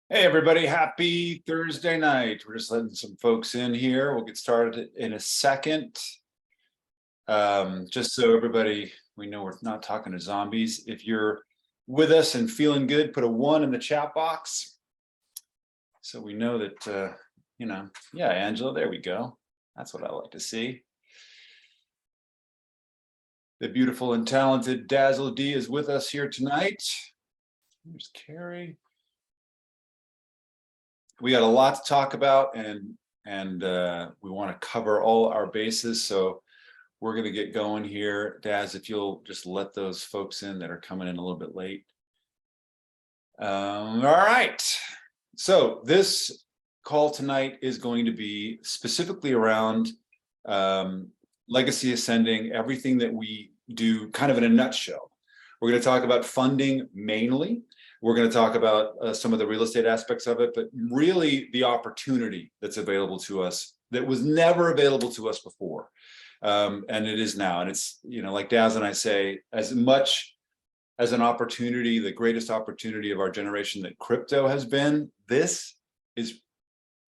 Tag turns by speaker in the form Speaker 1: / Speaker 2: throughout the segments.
Speaker 1: Hey everybody, happy Thursday night. We're just letting some folks in here. We'll get started in a second. Just so everybody, we know we're not talking to zombies. If you're with us and feeling good, put a 1 in the chat box. So we know that, yeah, Angela, there we go. That's what I like to see. The beautiful and talented Dazzle D is with us here tonight. There's Carrie. We got a lot to talk about, and we want to cover all our bases. So we're going to get going here. Daz, if you'll just let those folks in that are coming in a little bit late. All right. So this call tonight is going to be specifically around legacy ascending, everything that we do kind of in a nutshell. We're going to talk about funding mainly. We're going to talk about some of the real estate aspects of it, but really the opportunity that's available to us that was never available to us before. And it is now. And it's, like Daz and I say, as much as an opportunity, the greatest opportunity of our generation that crypto has been, this is,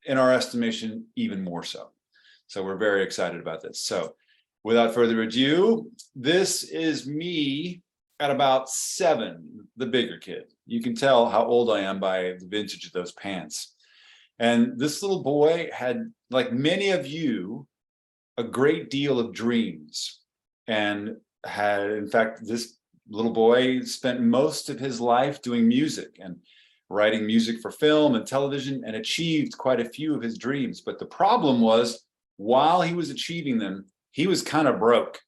Speaker 1: in our estimation, even more so. So we're very excited about this. So without further ado, this is me at about 7, the bigger kid. You can tell how old I am by the vintage of those pants. And this little boy had, like many of you, a great deal of dreams, and had, in fact, this little boy spent most of his life doing music and writing music for film and television, and achieved quite a few of his dreams. But the problem was, while he was achieving them, he was kind of broke.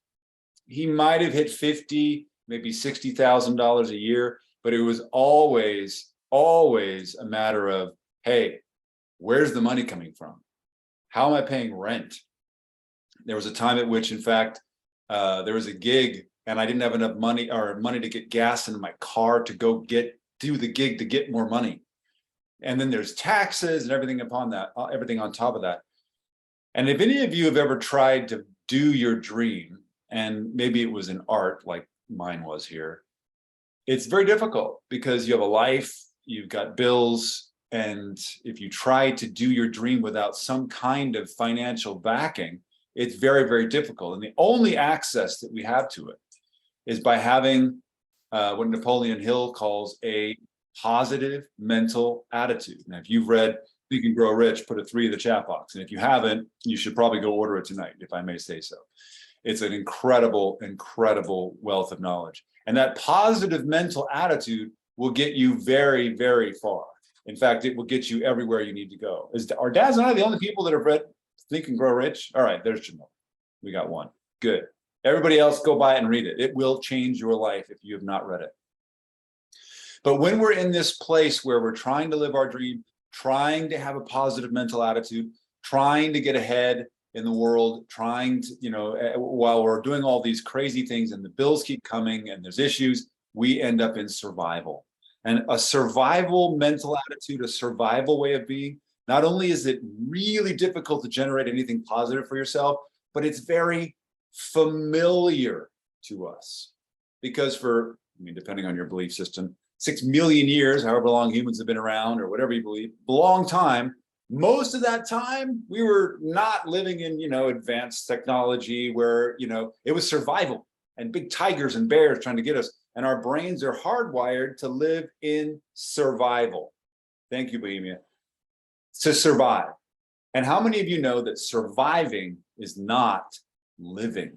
Speaker 1: He might have hit 50, maybe $60,000 a year, but it was always a matter of, hey, where's the money coming from? How am I paying rent? There was a time at which, in fact, there was a gig and I didn't have enough money to get gas into my car to go do the gig to get more money. And then there's taxes and everything upon that, everything on top of that. And if any of you have ever tried to do your dream, and maybe it was in art like mine was here, it's very difficult because you have a life, you've got bills, and if you try to do your dream without some kind of financial backing, it's very, very difficult. And the only access that we have to it is by having what Napoleon Hill calls a positive mental attitude. Now, if you've read Think and Grow Rich, put a 3 in the chat box. And if you haven't, you should probably go order it tonight, if I may say so. It's an incredible, incredible wealth of knowledge. And that positive mental attitude will get you very, very far. In fact, it will get you everywhere you need to go. Are Daz and I the only people that have read Think and Grow Rich? All right, there's Jamal. We got one. Good. Everybody else, go buy it and read it. It will change your life if you have not read it. But when we're in this place where we're trying to live our dream, trying to have a positive mental attitude, trying to get ahead in the world, trying to, while we're doing all these crazy things and the bills keep coming and there's issues, we end up in survival. And a survival mental attitude, a survival way of being, not only is it really difficult to generate anything positive for yourself, but it's very familiar to us. Because depending on your belief system, 6 million years, however long humans have been around, or whatever you believe, a long time, most of that time, we were not living in, advanced technology where, it was survival and big tigers and bears trying to get us. And our brains are hardwired to live in survival. Thank you, Bohemia. To survive. And how many of you know that surviving is not living?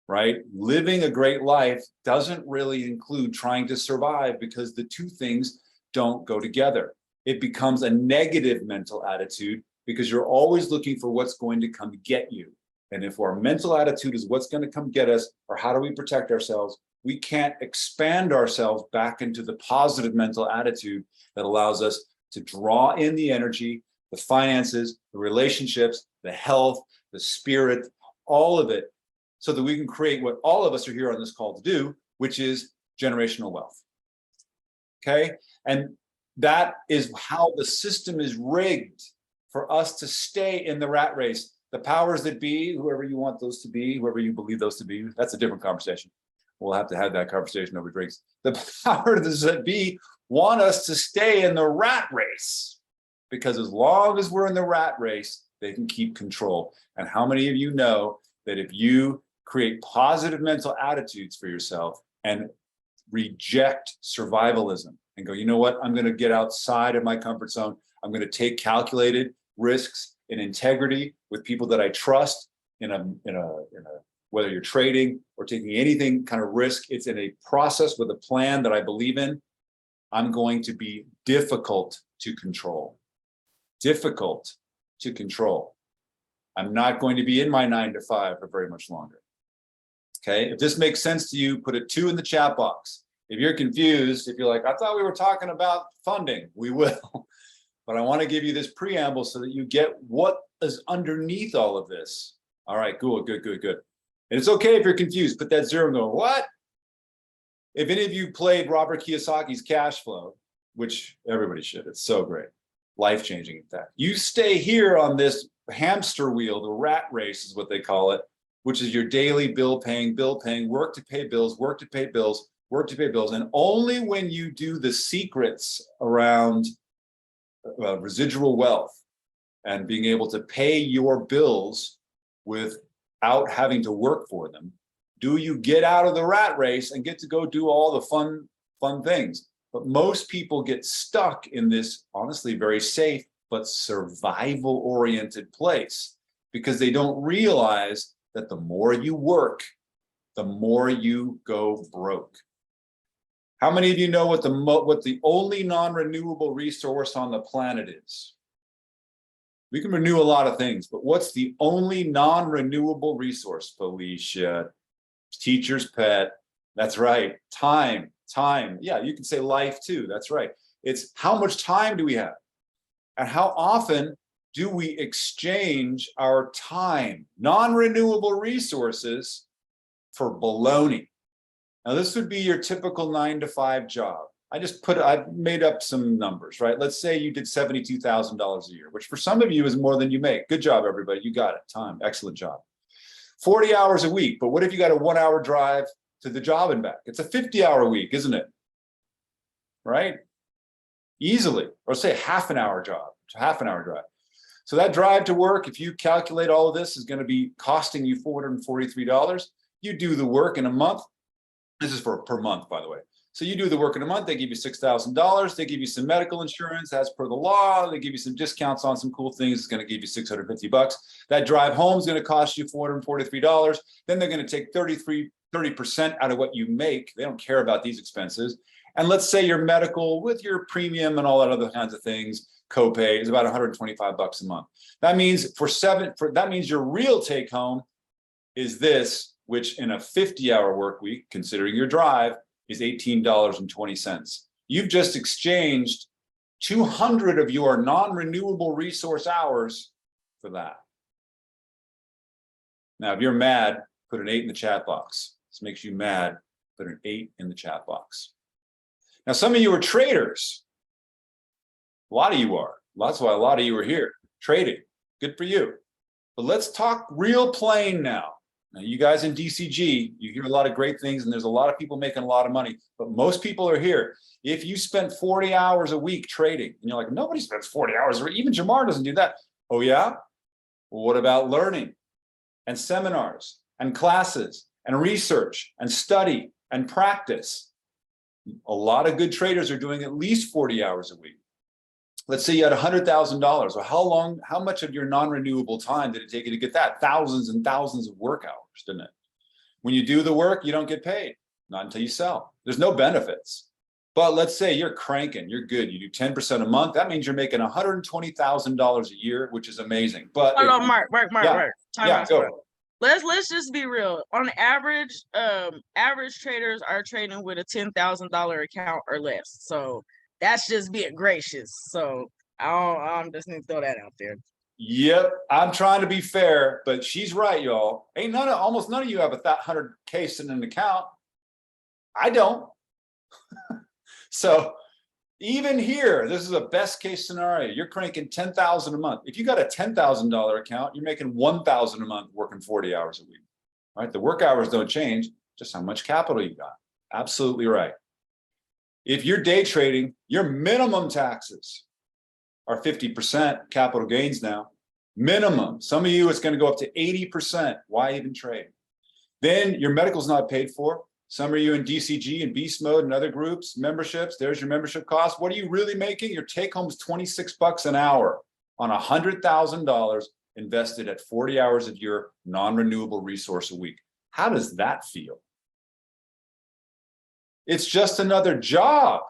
Speaker 1: Right? Living a great life doesn't really include trying to survive, because the two things don't go together. It becomes a negative mental attitude because you're always looking for what's going to come get you. And if our mental attitude is what's going to come get us, or how do we protect ourselves, we can't expand ourselves back into the positive mental attitude that allows us to draw in the energy, the finances, the relationships, the health, the spirit, all of it, so that we can create what all of us are here on this call to do, which is generational wealth. Okay? And that is how the system is rigged for us to stay in the rat race. The powers that be, whoever you want those to be, whoever you believe those to be, that's a different conversation. We'll have to have that conversation over drinks. The powers that be want us to stay in the rat race, because as long as we're in the rat race, they can keep control. And how many of you know that if you create positive mental attitudes for yourself and reject survivalism and go, you know what, I'm going to get outside of my comfort zone. I'm going to take calculated risks in integrity with people that I trust in a whether you're trading or taking anything kind of risk, it's in a process with a plan that I believe in. I'm going to be difficult to control. Difficult to control. I'm not going to be in my 9 to 5 for very much longer. Okay, if this makes sense to you, put a 2 in the chat box. If you're confused, if you're like, I thought we were talking about funding, we will. But I want to give you this preamble so that you get what is underneath all of this. All right, cool, good. And it's okay if you're confused, put that 0 and go, what? If any of you played Robert Kiyosaki's Cash Flow, which everybody should, it's so great, life-changing in fact. You stay here on this hamster wheel, the rat race is what they call it, which is your daily bill paying, work to pay bills, work to pay bills, work to pay bills. And only when you do the secrets around residual wealth and being able to pay your bills without having to work for them, do you get out of the rat race and get to go do all the fun things. But most people get stuck in this, honestly, very safe, but survival-oriented place because they don't realize that the more you work, the more you go broke. How many of you know what the only non-renewable resource on the planet is? We can renew a lot of things, but what's the only non-renewable resource, Felicia? Teacher's pet. That's right. Time. Yeah, you can say life too. That's right. It's how much time do we have? And how often do we exchange our time, non-renewable resources, for baloney? Now, this would be your typical 9 to 5 job. I made up some numbers, right? Let's say you did $72,000 a year, which for some of you is more than you make. Good job, everybody. You got it. Time. Excellent job. 40 hours a week. But what if you got a 1 hour drive to the job and back? It's a 50-hour week, isn't it? Right? Easily. Or say half an hour job, half an hour drive. So that drive to work, if you calculate all of this, is going to be costing you $443. You do the work in a month. This is for per month, by the way. So you do the work in a month, they give you $6,000. They give you some medical insurance as per the law. They give you some discounts on some cool things. It's going to give you $650. That drive home is going to cost you $443. Then they're going to take 30% out of what you make. They don't care about these expenses. And let's say your medical with your premium and all that other kinds of things, copay is about $125 a month. That means that means your real take home is this, which in a 50-hour work week, considering your drive, is $18.20. You've just exchanged 200 of your non-renewable resource hours for that. Now, if you're mad, put an 8 in the chat box. This makes you mad, put an 8 in the chat box. Now, some of you are traders. A lot of you are. That's why a lot of you are here, trading. Good for you. But let's talk real plain now. Now, you guys in DCG, you hear a lot of great things, and there's a lot of people making a lot of money, but most people are here. If you spent 40 hours a week trading, and you're like, nobody spends 40 hours, or even Jamar doesn't do that. Oh, yeah? Well, what about learning and seminars and classes and research and study and practice? A lot of good traders are doing at least 40 hours a week. Let's say you had $100,000. Well, how much of your non-renewable time did it take you to get that? Thousands and thousands of work hours, didn't it? When you do the work, you don't get paid, not until you sell. There's no benefits. But let's say you're cranking, you're good. You do 10% a month. That means you're making $120,000 a year, which is amazing. But
Speaker 2: hold on, Mark.
Speaker 1: Go.
Speaker 2: Let's just be real. On average, average traders are trading with a $10,000 account or less. So that's just being gracious. So I'm just need to throw that out there.
Speaker 1: Yep, I'm trying to be fair, but she's right, y'all. Almost none of you have 100K sitting in an account. I don't. So even here, this is a best case scenario. You're cranking $10,000 a month. If you got a $10,000 account, you're making $1,000 a month working 40 hours a week. Right? The work hours don't change, just how much capital you got. Absolutely right. If you're day trading, your minimum taxes are 50% capital gains now. Minimum. Some of you, it's going to go up to 80%. Why even trade? Then your medical's not paid for. Some of you in DCG and beast mode and other groups, memberships, there's your membership cost. What are you really making? Your take home is 26 bucks an hour on $100,000 invested at 40 hours of your non-renewable resource a week. How does that feel? It's just another job.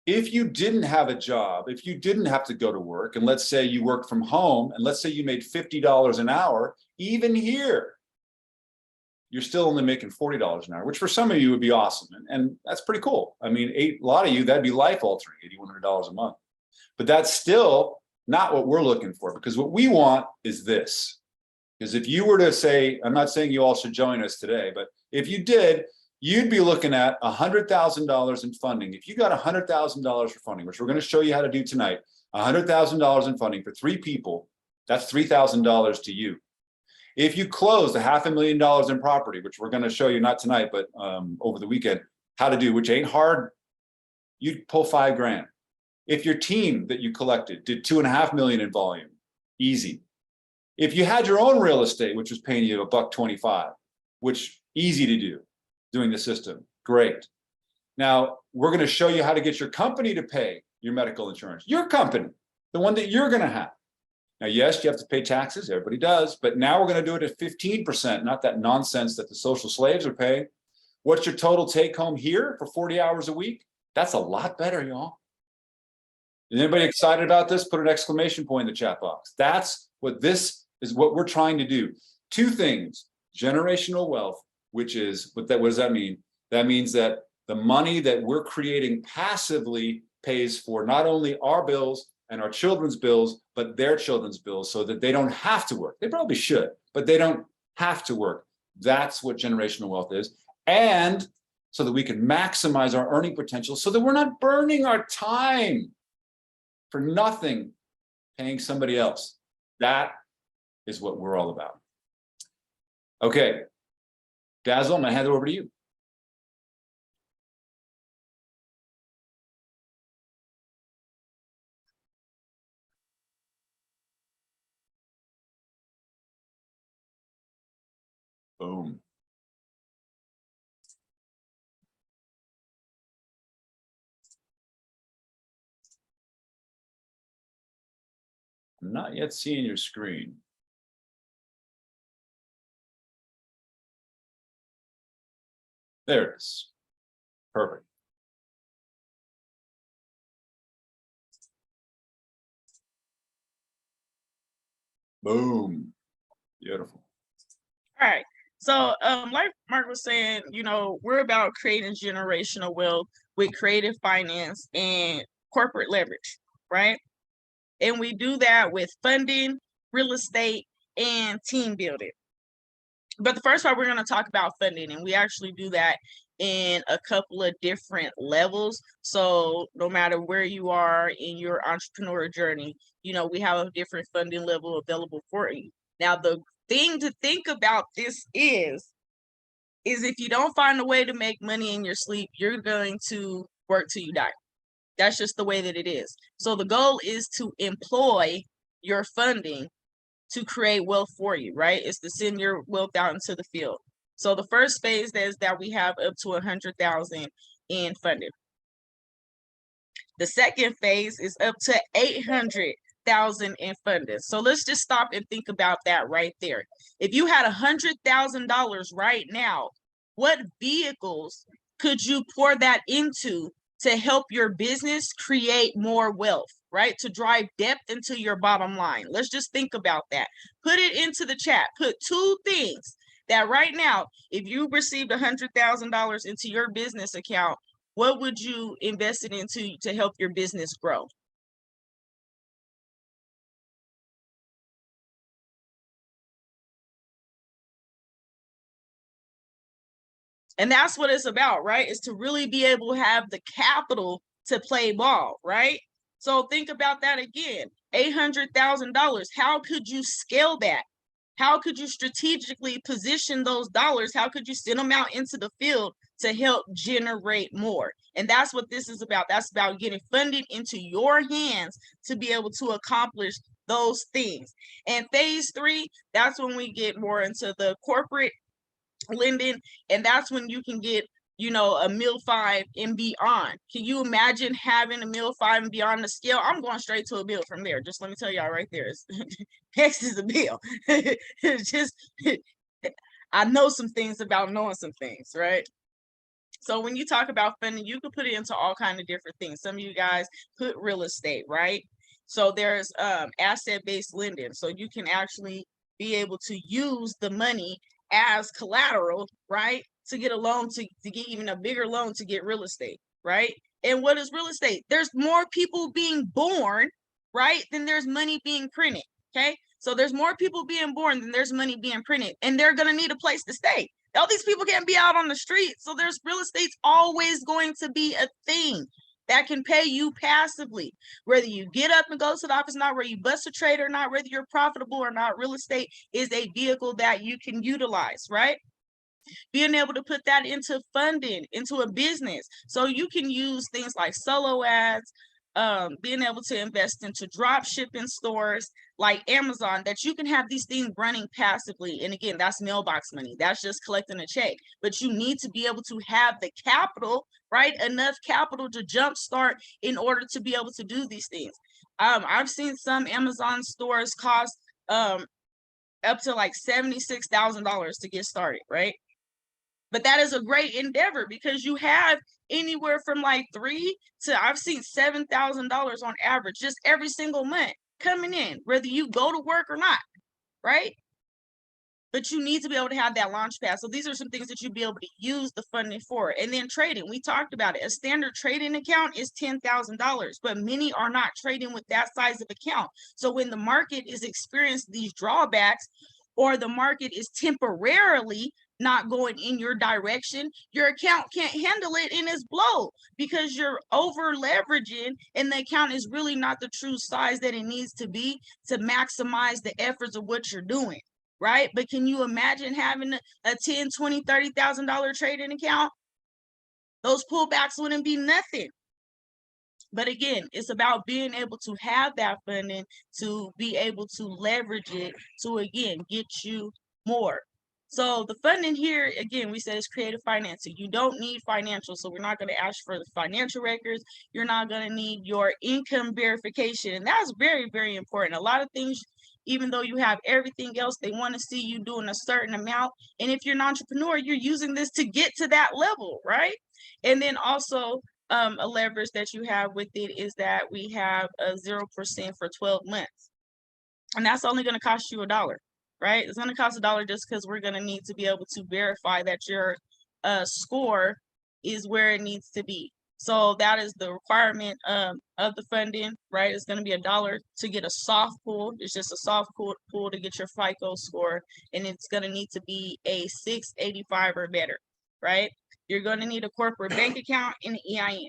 Speaker 1: If you didn't have a job, if you didn't have to go to work, and let's say you worked from home, and let's say you made $50 an hour, even here, you're still only making $40 an hour, which for some of you would be awesome. And that's pretty cool. I mean, a lot of you, that'd be life altering, $8,100 a month. But that's still not what we're looking for, because what we want is this. Because if you were to say, I'm not saying you all should join us today, but if you did, you'd be looking at $100,000 in funding. If you got $100,000 for funding, which we're going to show you how to do tonight, $100,000 in funding for 3 people, that's $3,000 to you. If you closed $500,000 in property, which we're going to show you not tonight, but over the weekend, how to do, which ain't hard, you'd pull $5 grand. If your team that you collected did 2.5 million in volume, easy. If you had your own real estate, which was paying you $125, which easy to do, doing the system, great. Now we're going to show you how to get your company to pay your medical insurance, your company, the one that you're going to have. Now, yes, you have to pay taxes, everybody does, but now we're going to do it at 15%, not that nonsense that the social slaves are paying. What's your total take home here for 40 hours a week? That's a lot better, y'all. Is anybody excited about this? Put an exclamation point in the chat box. That's what this is, what we're trying to do. 2 things: generational wealth, which is, what does that mean? That means that the money that we're creating passively pays for not only our bills and our children's bills, but their children's bills, so that they don't have to work. They probably should, but they don't have to work. That's what generational wealth is. And so that we can maximize our earning potential, so that we're not burning our time for nothing, paying somebody else. That is what we're all about. Okay, Dazzle, I'm gonna hand it over to you. Boom. I'm not yet seeing your screen. There it is. Perfect. Boom. Beautiful.
Speaker 2: All right. So, like Mark was saying, we're about creating generational wealth with creative finance and corporate leverage, right? And we do that with funding, real estate, and team building. But the first part, we're going to talk about funding, and we actually do that in a couple of different levels. So no matter where you are in your entrepreneur journey, we have a different funding level available for you. Now, the thing to think about this is if you don't find a way to make money in your sleep, you're going to work till you die. That's just the way that it is. So the goal is to employ your funding to create wealth for you, right? It's to send your wealth out into the field. So the first phase is that we have up to 100,000 in funding. The second phase is up to 800,000 in funding. So let's just stop and think about that right there. If you had $100,000 right now, what vehicles could you pour that into to help your business create more wealth, right? To drive depth into your bottom line. Let's just think about that. Put it into the chat. Put 2 things that right now, if you received $100,000 into your business account, what would you invest it into to help your business grow? And that's what it's about, right? Is to really be able to have the capital to play ball, right? So think about that again. $800,000. How could you scale that? How could you strategically position those dollars? How could you send them out into the field to help generate more. And that's what this is about. That's about getting funding into your hands to be able to accomplish those things. And phase 3, that's when we get more into the corporate lending, and that's when you can get, you know, a mil 5 and beyond. Can you imagine having a mil 5 and beyond the scale? I'm going straight to a bill from there. Just let me tell y'all right there. Next is a bill. It's just, I know some things about knowing some things, right? So when you talk about funding, you can put it into all kinds of different things. Some of you guys put real estate, right? So there's asset-based lending. So you can actually be able to use the money as collateral, right? To get a loan, to get even a bigger loan to get real estate, right? And what is real estate? There's more people being born, right, than there's money being printed, okay? So there's more people being born than there's money being printed, and they're gonna need a place to stay. All these people can't be out on the street, so there's real estate's always going to be a thing that can pay you passively. Whether you get up and go to the office or not, whether you bust a trade or not, whether you're profitable or not, real estate is a vehicle that you can utilize, right? Being able to put that into funding, into a business. So you can use things like solo ads, being able to invest into drop shipping stores like Amazon, that you can have these things running passively. And again, that's mailbox money. That's just collecting a check. But you need to be able to have the capital, right? Enough capital to jumpstart in order to be able to do these things. I've seen some Amazon stores cost up to like $76,000 to get started, right? But that is a great endeavor because you have anywhere from like $3,000 to, I've seen $7,000 on average just every single month coming in, whether you go to work or not, right? But you need to be able to have that launch pad. So these are some things that you'd be able to use the funding for. And then trading, we talked about it. A standard trading account is $10,000, but many are not trading with that size of account. So when the market is experiencing these drawbacks, or the market is temporarily not going in your direction, your account can't handle it and it's blow because you're over leveraging and the account is really not the true size that it needs to be to maximize the efforts of what you're doing, right? But can you imagine having a $10, $20, $30,000 trading account? Those pullbacks wouldn't be nothing. But again, it's about being able to have that funding to be able to leverage it to, again, get you more. So the funding here, again, we said is creative financing. You don't need financial, so we're not going to ask for the financial records. You're not going to need your income verification. And that's very, very important. A lot of things, even though you have everything else, they want to see you doing a certain amount. And if you're an entrepreneur, you're using this to get to that level, right? And then also, a leverage that you have with it is that we have a 0% for 12 months. And that's only going to cost you $1, right? It's going to cost $1 just because we're going to need to be able to verify that your score is where it needs to be. So that is the requirement of the funding, right? It's going to be $1 to get a soft pull. It's just a soft pull to get your FICO score, and it's going to need to be a 685 or better, right? You're going to need a corporate bank account and an EIN.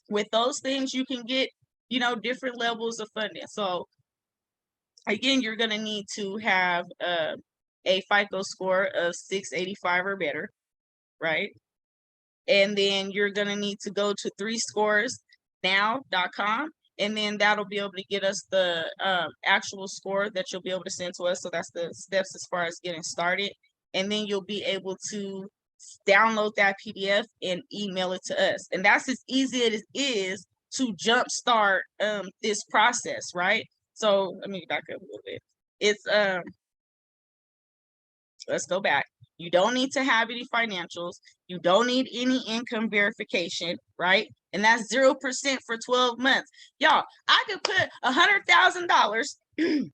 Speaker 2: With those things, you can get, you know, different levels of funding. So again, you're going to need to have a FICO score of 685 or better, right? And then you're going to need to go to 3scoresnow.com, and then that'll be able to get us the actual score that you'll be able to send to us. So that's the steps as far as getting started. And then you'll be able to download that PDF and email it to us. And that's as easy as it is to jumpstart this process, right? So let me back up a little bit. It's let's go back. You don't need to have any financials. You don't need any income verification, right? And that's 0% for 12 months. Y'all, I could put $100,000 in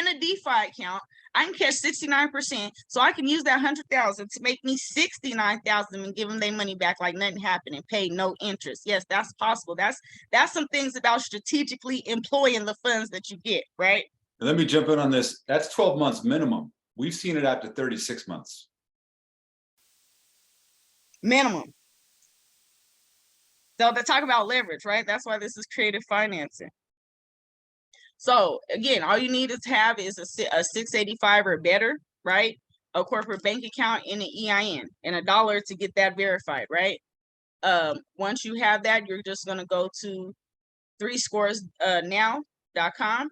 Speaker 2: a DeFi account. I can catch 69%, so I can use that 100,000 to make me 69,000 and give them their money back like nothing happened and pay no interest. Yes, that's possible. That's some things about strategically employing the funds that you get, right?
Speaker 1: Let me jump in on this. That's 12 months minimum. We've seen it out to 36 months.
Speaker 2: Minimum. So they talk about leverage, right? That's why this is creative financing. So again, all you need to have is a 685 or better, right? a corporate bank account, and an EIN, and $1 to get that verified, right? Once you have that, you're just gonna go to 3scoresnow.com,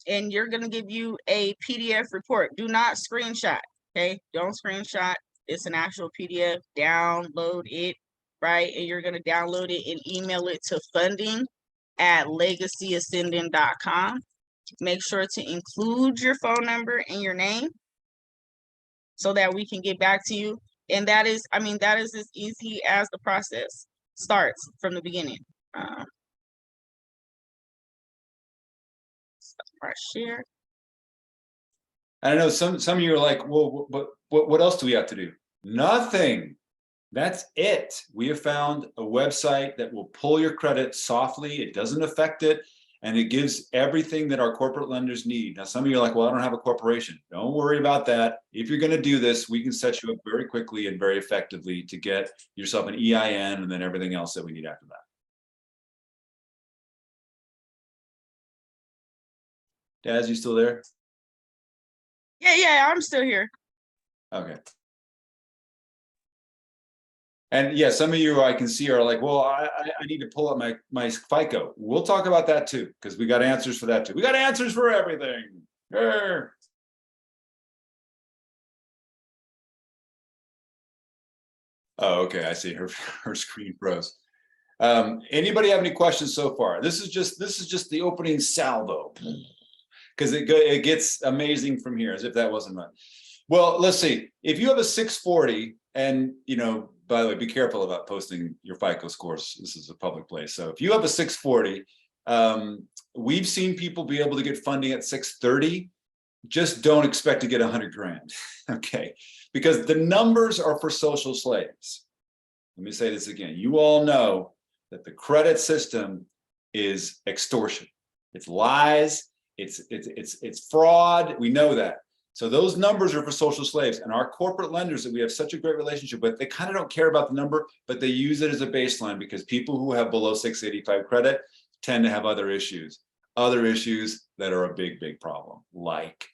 Speaker 2: and you're gonna give you a PDF report. Do not screenshot, okay? Don't screenshot. It's an actual PDF. Download it, right? And you're gonna download it and email it to funding@legacyascending.com. Make sure to include your phone number and your name so that we can get back to you. And that is, I mean, that is as easy as the process starts from the beginning. Right, share.
Speaker 1: I know some of you are like, well, but what else do we have to do? Nothing. That's it. We have found a website that will pull your credit softly. It doesn't affect it. And it gives everything that our corporate lenders need. Now, some of you are like, well, I don't have a corporation. Don't worry about that. If you're going to do this, we can set you up very quickly and very effectively to get yourself an EIN and then everything else that we need after that. Daz, you still there?
Speaker 2: Yeah, I'm still here.
Speaker 1: Okay. And yeah, some of you I can see are like, well, I need to pull up my FICO. We'll talk about that too, because we got answers for that too. We got answers for everything. Grr. Oh, okay. I see her screen froze. Anybody have any questions so far? This is just the opening salvo, because it gets amazing from here, as if that wasn't much. Well, let's see. If you have a 640, and by the way, be careful about posting your FICO scores. This is a public place. So if you have a 640, we've seen people be able to get funding at 630. Just don't expect to get 100 grand, okay? Because the numbers are for social slaves. Let me say this again. You all know that the credit system is extortion. It's lies. It's fraud. We know that. So those numbers are for social slaves, and our corporate lenders that we have such a great relationship with, they kind of don't care about the number, but they use it as a baseline, because people who have below 685 credit tend to have other issues that are a big problem, like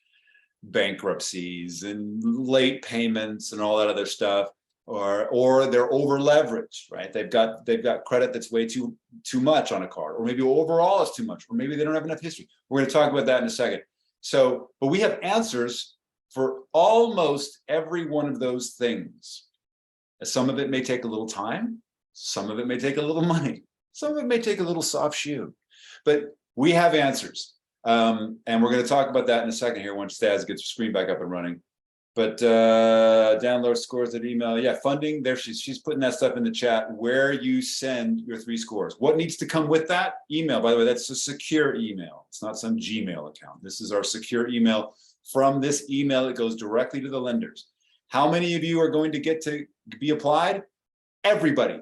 Speaker 1: bankruptcies and late payments and all that other stuff, or they're over leveraged, right? They've got credit that's way too much on a card, or maybe overall it's too much, or maybe they don't have enough history. We're going to talk about that in a second. So, but we have answers for almost every one of those things. Some of it may take a little time. Some of it may take a little money. Some of it may take a little soft shoe, but we have answers. And we're going to talk about that in a second here once Stas gets her screen back up and running. But download scores at email. Yeah, funding. There she's putting that stuff in the chat where you send your 3 scores. What needs to come with that? Email. By the way, that's a secure email. It's not some Gmail account. This is our secure email. From this email, it goes directly to the lenders. How many of you are going to get to be applied? Everybody.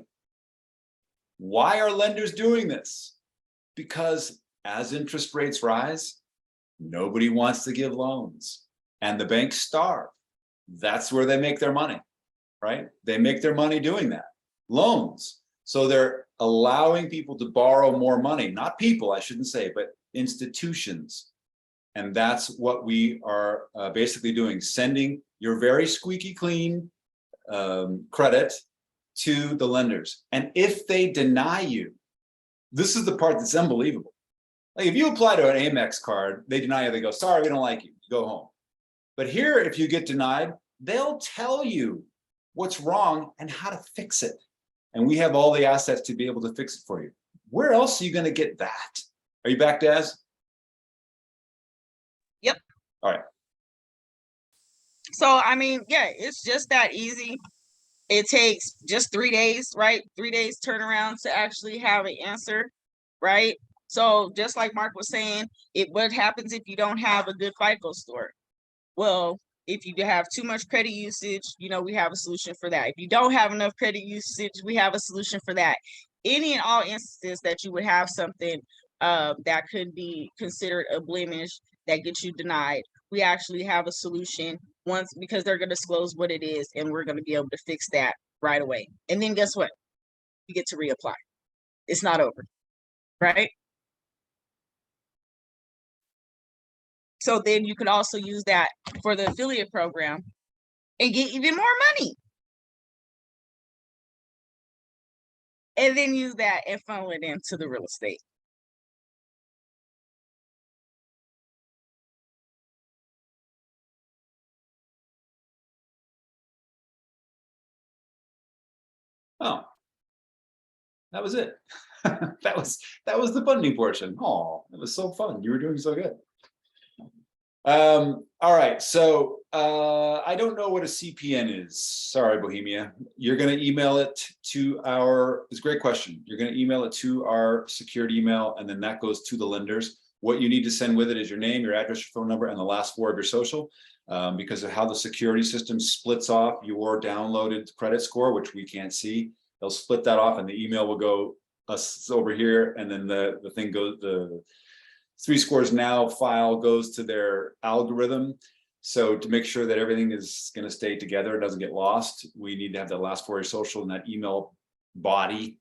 Speaker 1: Why are lenders doing this? Because as interest rates rise, nobody wants to give loans, and the banks starve. That's where they make their money, right? They make their money doing that, loans. So they're allowing people to borrow more money, not people, I shouldn't say, but institutions. And that's what we are basically doing, sending your very squeaky clean credit to the lenders. And if they deny you, this is the part that's unbelievable. Like if you apply to an Amex card, they deny you, they go, sorry, we don't like you, go home. But here, if you get denied, they'll tell you what's wrong and how to fix it. And we have all the assets to be able to fix it for you. Where else are you going to get that? Are you back, Daz?
Speaker 2: Yep.
Speaker 1: All right.
Speaker 2: So, I mean, yeah, it's just that easy. It takes just 3 days, right? 3 days turnaround to actually have an answer, right? So just like Mark was saying, what happens if you don't have a good FICO score? Well, if you have too much credit usage, we have a solution for that. If you don't have enough credit usage, we have a solution for that. Any and all instances that you would have something that could be considered a blemish that gets you denied, we actually have a solution because they're going to disclose what it is, and we're going to be able to fix that right away. And then guess what? You get to reapply. It's not over, right? So then you can also use that for the affiliate program. and get even more money. And then use that and funnel it into the real estate.
Speaker 1: Oh, that was it. that was the funding portion. Oh, it was so fun. You were doing so good. All right, so I don't know what a CPN is. Sorry, Bohemia. You're going to email it to our, it's a great question. You're going to email it to our secured email, and then that goes to the lenders. What you need to send with it is your name, your address, your phone number, and the last four of your social, because of how the security system splits off your downloaded credit score, which we can't see. They'll split that off, and the email will go us over here, and then the thing goes, the 3 Scores Now file goes to their algorithm. So to make sure that everything is going to stay together, it doesn't get lost, we need to have the last 4 of your social in that email body,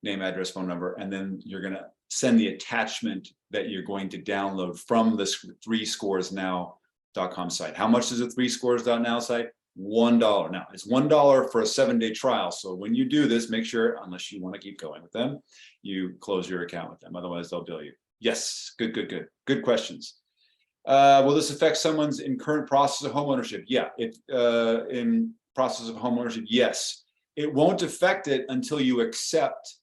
Speaker 1: name, address, phone number, and then you're going to send the attachment that you're going to download from this 3scoresnow.com site. How much is a 3scores.now site? $1. Now it's $1 for a 7-day trial. So when you do this, make sure, unless you want to keep going with them, you close your account with them. Otherwise, they'll bill you. Yes, good questions. Will this affect someone's in current process of homeownership? Yeah, in process of homeownership, yes. It won't affect it until you accept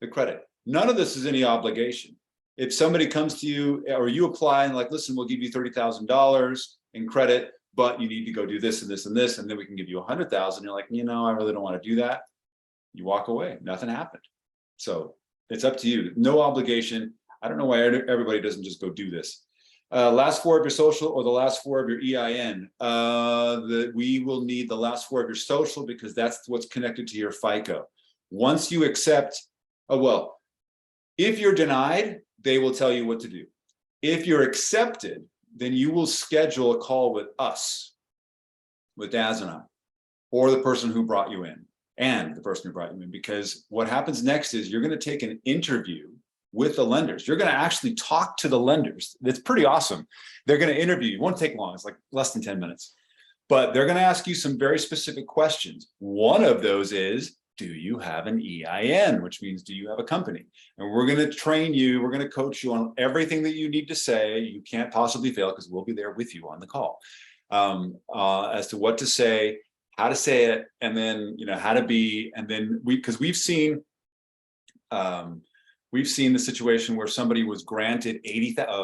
Speaker 1: the credit. None of this is any obligation. If somebody comes to you or you apply and like, listen, we'll give you $30,000 in credit, but you need to go do this and this and this, and then we can give you $100,000. You're like, I really don't want to do that. You walk away, nothing happened. So it's up to you, no obligation. I don't know why everybody doesn't just go do this. Last 4 of your social or the last 4 of your EIN. We will need the last 4 of your social because that's what's connected to your FICO. Once you accept, if you're denied, they will tell you what to do. If you're accepted, then you will schedule a call with us, with Daz and I, or the person who brought you in, and the person who brought you in, because what happens next is you're going to take an interview with the lenders. You're going to actually talk to the lenders. It's pretty awesome. They're going to interview you. It won't take long. It's like less than 10 minutes. But they're going to ask you some very specific questions. One of those is, do you have an EIN? Which means, do you have a company? And we're going to train you. We're going to coach you on everything that you need to say. You can't possibly fail because we'll be there with you on the call as to what to say, how to say it, and then, how to be. And then because we've seen the situation where somebody was granted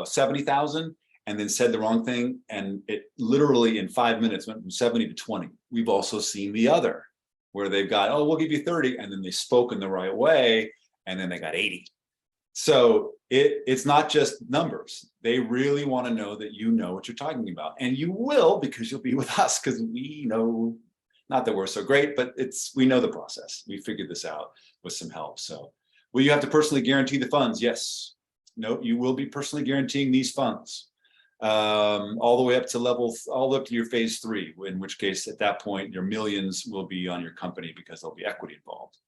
Speaker 1: 70,000 and then said the wrong thing, and it literally in 5 minutes went from 70 to 20. We've also seen the other, where they've got, we'll give you 30, and then they spoke in the right way, and then they got 80. So it's not just numbers. They really want to know that you know what you're talking about, and you will, because you'll be with us, because we know, not that we're so great, but we know the process. We figured this out with some help. So. Will you have to personally guarantee the funds? Yes. No, you will be personally guaranteeing these funds all the way up to all the way up to your phase 3, in which case at that point, your millions will be on your company because there'll be equity involved.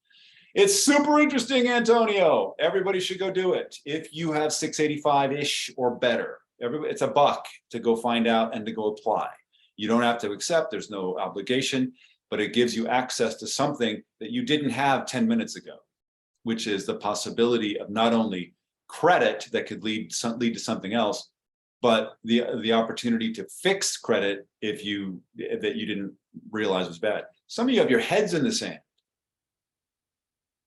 Speaker 1: It's super interesting, Antonio. Everybody should go do it. If you have 685-ish or better, it's $1 to go find out and to go apply. You don't have to accept, there's no obligation, but it gives you access to something that you didn't have 10 minutes ago, which is the possibility of not only credit that could lead to something else, but the opportunity to fix credit that you didn't realize was bad. Some of you have your heads in the sand.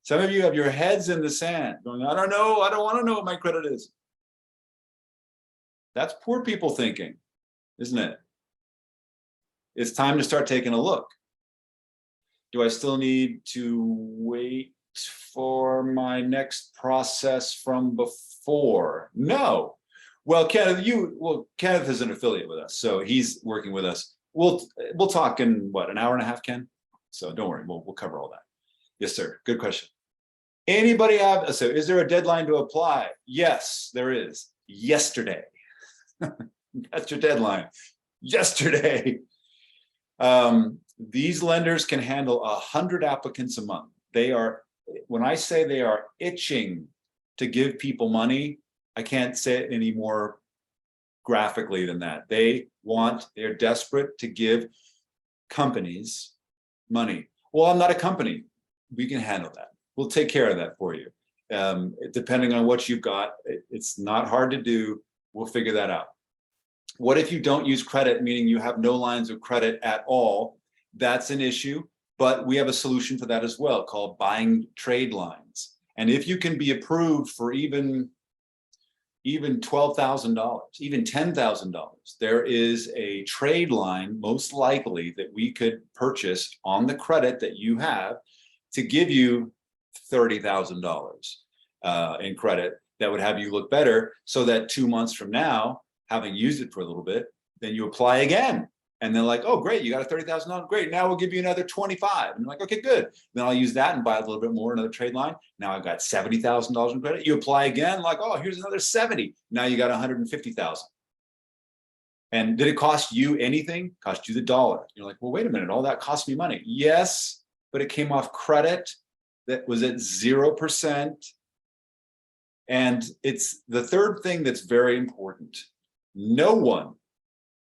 Speaker 1: Some of you have your heads in the sand going, I don't know, I don't want to know what my credit is. That's poor people thinking, isn't it? It's time to start taking a look. Do I still need to wait for my next process from before? No. Well, Kenneth is an affiliate with us, so he's working with us. We'll talk in what, an hour and a half, Ken? So don't worry, we'll cover all that. Yes, sir. Good question. Anybody have, so is there a deadline to apply? Yes, there is. Yesterday. That's your deadline. Yesterday. These lenders can handle 100 applicants a month. When I say they are itching to give people money, I can't say it any more graphically than that. They're desperate to give companies money. Well, I'm not a company. We can handle that. We'll take care of that for you. Depending on what you've got, it's not hard to do. We'll figure that out. What if you don't use credit, meaning you have no lines of credit at all? That's an issue, but we have a solution for that as well, called buying trade lines. And if you can be approved for even $12,000, even $10,000, there is a trade line, most likely, that we could purchase on the credit that you have to give you $30,000 in credit that would have you look better, so that 2 months from now, having used it for a little bit, then you apply again. And they're like, oh, great, you got a $30,000, great. Now we'll give you another 25. And you're like, okay, good. Then I'll use that and buy a little bit more, another trade line. Now I've got $70,000 in credit. You apply again, like, oh, here's another 70. Now you got 150,000. And did it cost you anything? Cost you the dollar. You're like, well, wait a minute, all that cost me money. Yes, but it came off credit that was at 0%. And it's the third thing that's very important. No one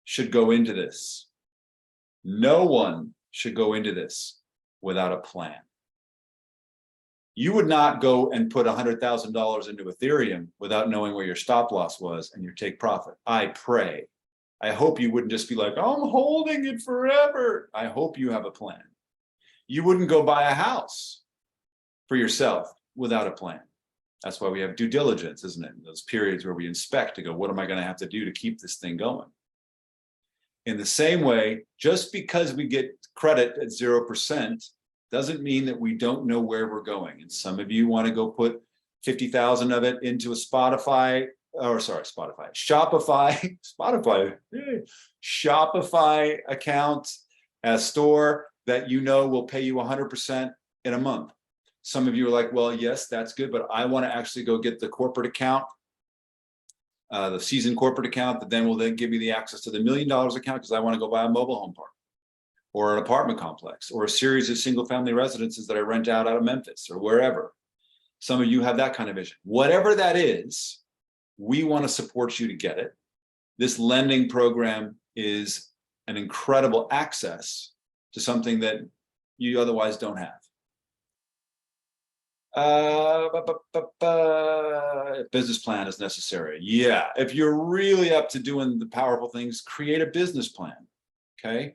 Speaker 1: should go into this. No one should go into this without a plan. You would not go and put $100,000 into Ethereum without knowing where your stop loss was and your take profit. I pray. I hope you wouldn't just be like, oh, I'm holding it forever. I hope you have a plan. You wouldn't go buy a house for yourself without a plan. That's why we have due diligence, isn't it? Those periods where we inspect to go, what am I going to have to do to keep this thing going? In the same way, just because we get credit at 0% doesn't mean that we don't know where we're going. And some of you want to go put 50,000 of it into a Shopify, Shopify account, a store that you know will pay you 100% in a month. Some of you are like, well, yes, that's good, but I want to actually go get the corporate account, the seasoned corporate account that then will then give me the access to the $1 million account because I want to go buy a mobile home park or an apartment complex or a series of single family residences that I rent out of Memphis or wherever. Some of you have that kind of vision. Whatever that is, we want to support you to get it. This lending program is an incredible access to something that you otherwise don't have. Business plan is necessary. Yeah, if you're really up to doing the powerful things, create a business plan. Okay.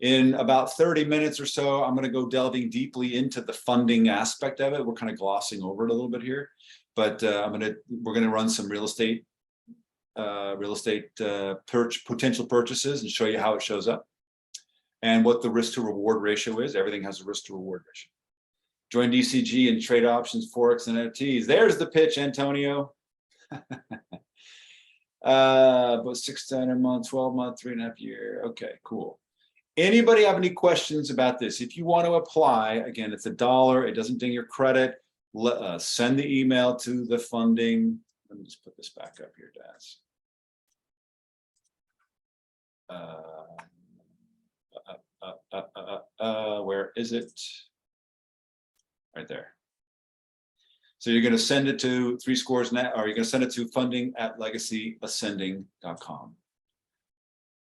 Speaker 1: In about 30 minutes or so, I'm going to go delving deeply into the funding aspect of it. We're kind of glossing over it a little bit here, but we're going to run some real estate potential purchases and show you how it shows up and what the risk to reward ratio is. Everything has a risk to reward ratio. Join DCG and trade options, Forex, and NFTs. There's the pitch, Antonio. About 6 to 9 months, 12 month, 3.5 year. Okay, cool. Anybody have any questions about this? If you want to apply, again, it's $1. It doesn't ding your credit. Send the email to the funding. Let me just put this back up here, Daz. Where is it? Right there. So you're going to send it to 3 Scores Net, or you're going to send it to funding@legacyascending.com.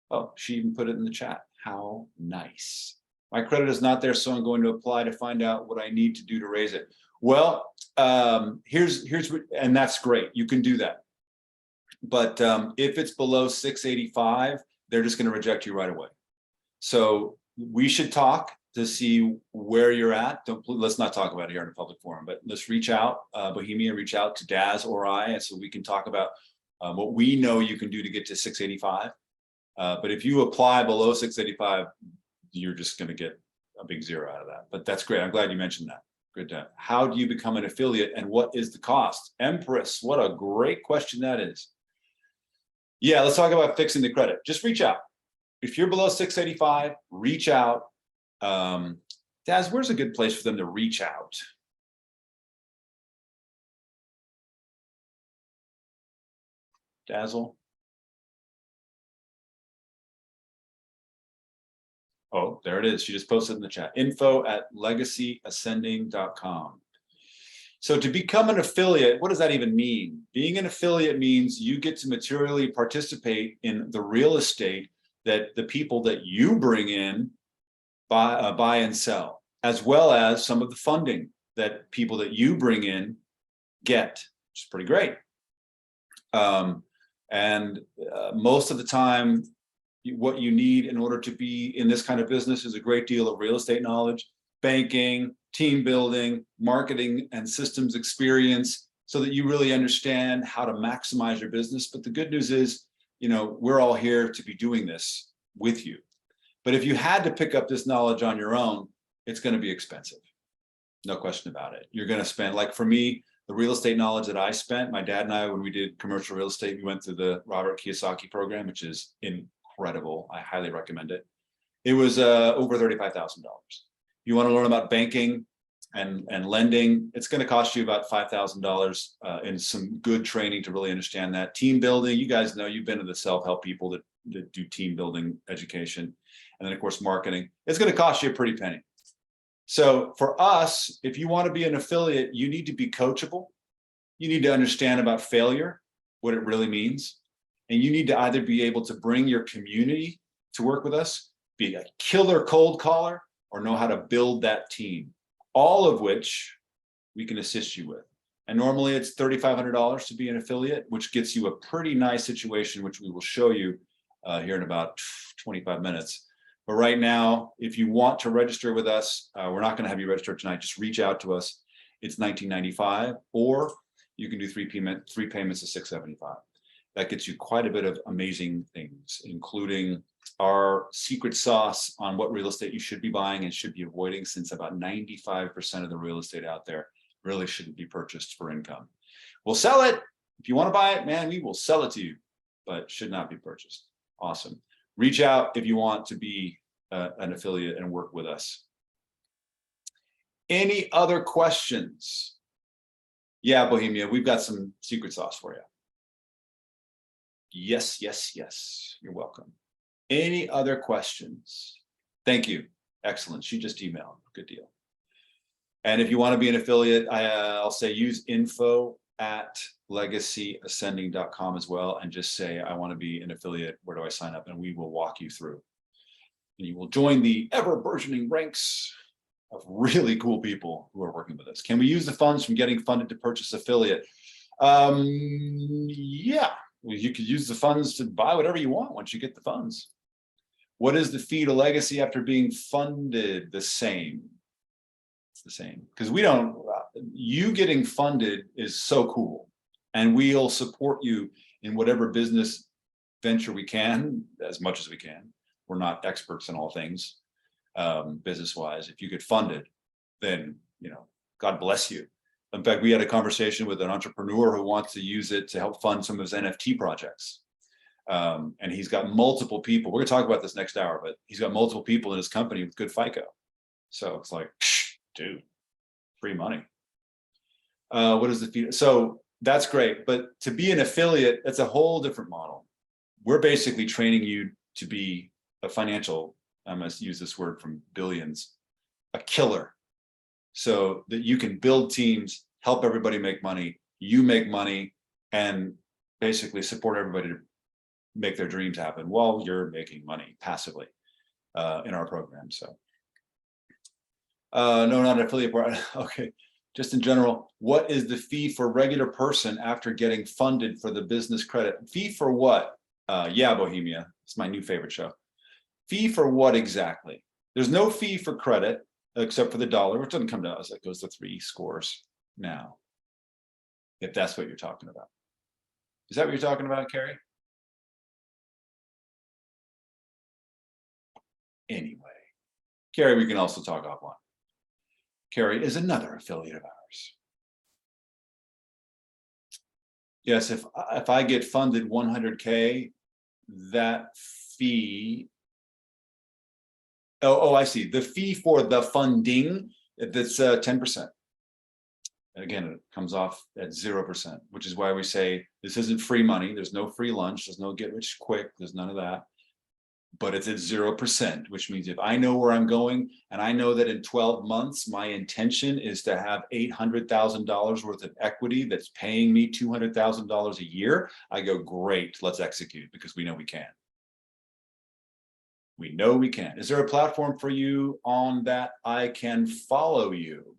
Speaker 1: Oh, she even put it in the chat. How nice. My credit is not there, so I'm going to apply to find out what I need to do to raise it. Well, here's what, and that's great. You can do that. But if it's below 685, they're just going to reject you right away. So we should talk to see where you're at. Let's not talk about it here in a public forum, but let's reach out, Bohemia, reach out to Daz or I, and so we can talk about what we know you can do to get to 685. But if you apply below 685, you're just going to get a big zero out of that. But that's great. I'm glad you mentioned that. Good. How do you become an affiliate and what is the cost? Empress, what a great question that is. Yeah, let's talk about fixing the credit. Just reach out. If you're below 685, reach out. Daz, where's a good place for them to reach out? Dazzle? Oh, there it is. She just posted in the chat. info@legacyascending.com. So to become an affiliate, what does that even mean? Being an affiliate means you get to materially participate in the real estate that the people that you bring in buy and sell, as well as some of the funding that people that you bring in get, which is pretty great. Most of the time, what you need in order to be in this kind of business is a great deal of real estate knowledge, banking, team building, marketing, and systems experience, so that you really understand how to maximize your business. But the good news is, we're all here to be doing this with you. But if you had to pick up this knowledge on your own, it's going to be expensive. No question about it. You're going to spend, like for me, the real estate knowledge that I spent, my dad and I, when we did commercial real estate, we went through the Robert Kiyosaki program, which is incredible. I highly recommend it. It was over $35,000. You want to learn about banking and lending, it's going to cost you about $5,000 in some good training to really understand that. Team building, you guys know, you've been to the self-help people that do team building education. And then of course, marketing, it's going to cost you a pretty penny. So for us, if you want to be an affiliate, you need to be coachable. You need to understand about failure, what it really means. And you need to either be able to bring your community to work with us, be a killer cold caller, or know how to build that team, all of which we can assist you with. And normally it's $3,500 to be an affiliate, which gets you a pretty nice situation, which we will show you here in about 25 minutes. But right now, if you want to register with us, we're not going to have you register tonight. Just reach out to us. It's $19.95, or you can do three payments of $675. That gets you quite a bit of amazing things, including our secret sauce on what real estate you should be buying and should be avoiding, since about 95% of the real estate out there really shouldn't be purchased for income. We'll sell it. If you want to buy it, man, we will sell it to you, but should not be purchased. Awesome. Reach out if you want to be an affiliate and work with us. Any other questions? Yeah, Bohemia, we've got some secret sauce for you. Yes, yes, yes. You're welcome. Any other questions? Thank you. Excellent. She just emailed. Good deal. And if you want to be an affiliate, I'll say use info@legacyascending.com as well, and just say, I want to be an affiliate. Where do I sign up? And we will walk you through. And you will join the ever burgeoning ranks of really cool people who are working with us. Can we use the funds from getting funded to purchase affiliate? Yeah, you could use the funds to buy whatever you want once you get the funds. What is the fee to Legacy after being funded? The same. It's the same, because you getting funded is so cool, and we'll support you in whatever business venture we can, as much as we can. We're not experts in all things business-wise. If you get funded, then, God bless you. In fact, we had a conversation with an entrepreneur who wants to use it to help fund some of his NFT projects. And he's got multiple people. We're going to talk about this next hour, but he's got multiple people in his company with good FICO. So it's like, dude, free money. What is the fee? So that's great. But to be an affiliate, that's a whole different model. We're basically training you to be a financial, I must use this word from Billions, a killer, so that you can build teams, help everybody make money, you make money, and basically support everybody to make their dreams happen while you're making money passively in our program. So no, not an affiliate part. Okay, just in general, what is the fee for regular person after getting funded for the business credit? Fee for what? Yeah, Bohemia, it's my new favorite show. Fee for what exactly? There's no fee for credit except for the dollar, which doesn't come to us. It goes to 3 scores now, if that's what you're talking about. Is that what you're talking about, Carrie? Anyway, Carrie, we can also talk offline. Carrie is another affiliate of ours. Yes, if I get funded 100K, that fee. Oh, I see. The fee for the funding, that's 10%. Again, it comes off at 0%, which is why we say this isn't free money. There's no free lunch. There's no get rich quick. There's none of that. But it's at 0%, which means if I know where I'm going, and I know that in 12 months, my intention is to have $800,000 worth of equity that's paying me $200,000 a year, I go, great, let's execute, because we know we can. We know we can. Is there a platform for you on that I can follow you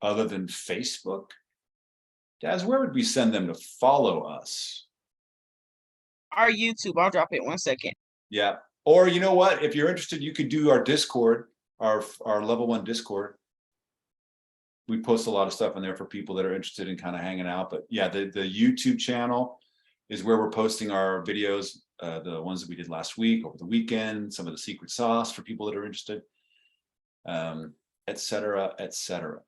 Speaker 1: other than Facebook? Daz, where would we send them to follow us?
Speaker 2: Our YouTube, I'll drop it 1 second.
Speaker 1: Yeah. Or you know what? If you're interested, you could do our Discord, our level 1 Discord. We post a lot of stuff in there for people that are interested in kind of hanging out. But yeah, the YouTube channel is where we're posting our videos, the ones that we did last week, over the weekend, some of the secret sauce for people that are interested, et cetera, et cetera.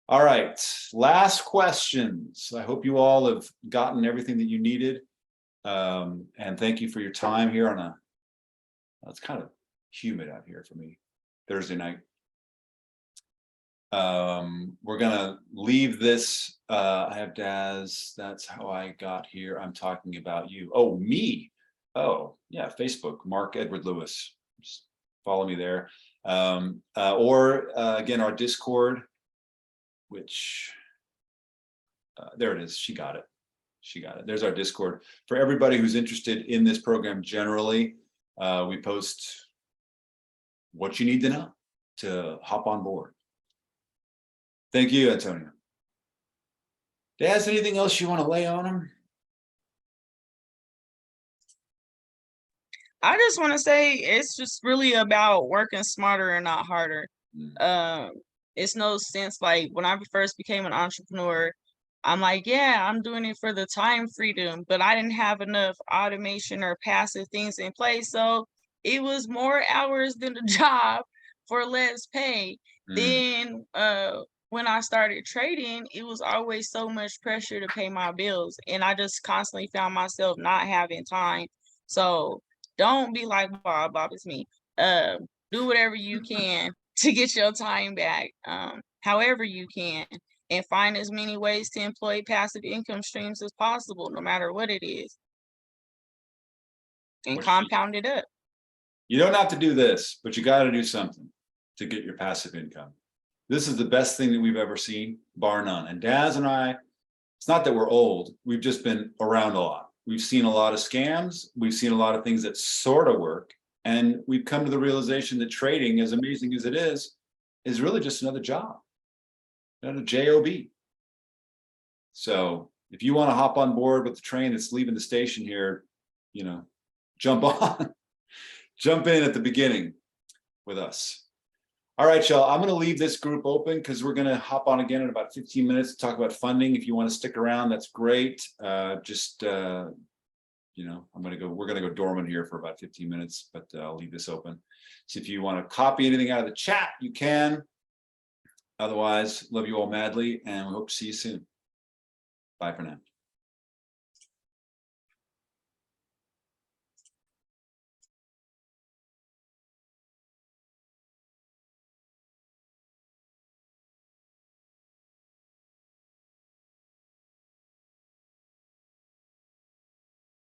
Speaker 1: All right, last questions. I hope you all have gotten everything that you needed. And thank you for your time here on a, it's kind of humid out here for me, Thursday night. We're gonna leave this. I have Daz. That's how I got here. I'm talking about you. Oh, me. Oh, yeah. Facebook, Mark Edward Lewis. Just follow me there. Or again, our Discord, which there it is. She got it. She got it. There's our Discord. For everybody who's interested in this program generally, we post what you need to know to hop on board. Thank you, Antonio. Daz, anything else you want to lay on him?
Speaker 2: I just want to say it's just really about working smarter and not harder. It's no sense, like when I first became an entrepreneur, I'm like, yeah, I'm doing it for the time freedom, but I didn't have enough automation or passive things in place. So it was more hours than the job for less pay. Then when I started trading, it was always so much pressure to pay my bills. And I just constantly found myself not having time. So don't be like Bob. Bob is me. Do whatever you can to get your time back, however you can, and find as many ways to employ passive income streams as possible, no matter what it is, and compound it up.
Speaker 1: You don't have to do this, but you got to do something to get your passive income. This is the best thing that we've ever seen, bar none. And Daz and I, it's not that we're old. We've just been around a lot. We've seen a lot of scams. We've seen a lot of things that sort of work. And we've come to the realization that trading, as amazing as it is really just another job, another job. So if you want to hop on board with the train that's leaving the station here, you know, jump on, jump in at the beginning with us. All right, y'all, I'm going to leave this group open because we're going to hop on again in about 15 minutes to talk about funding. If you want to stick around, that's great. You know, we're going to go dormant here for about 15 minutes, but I'll leave this open. So if you want to copy anything out of the chat, you can. Otherwise, love you all madly, and we hope to see you soon. Bye for now.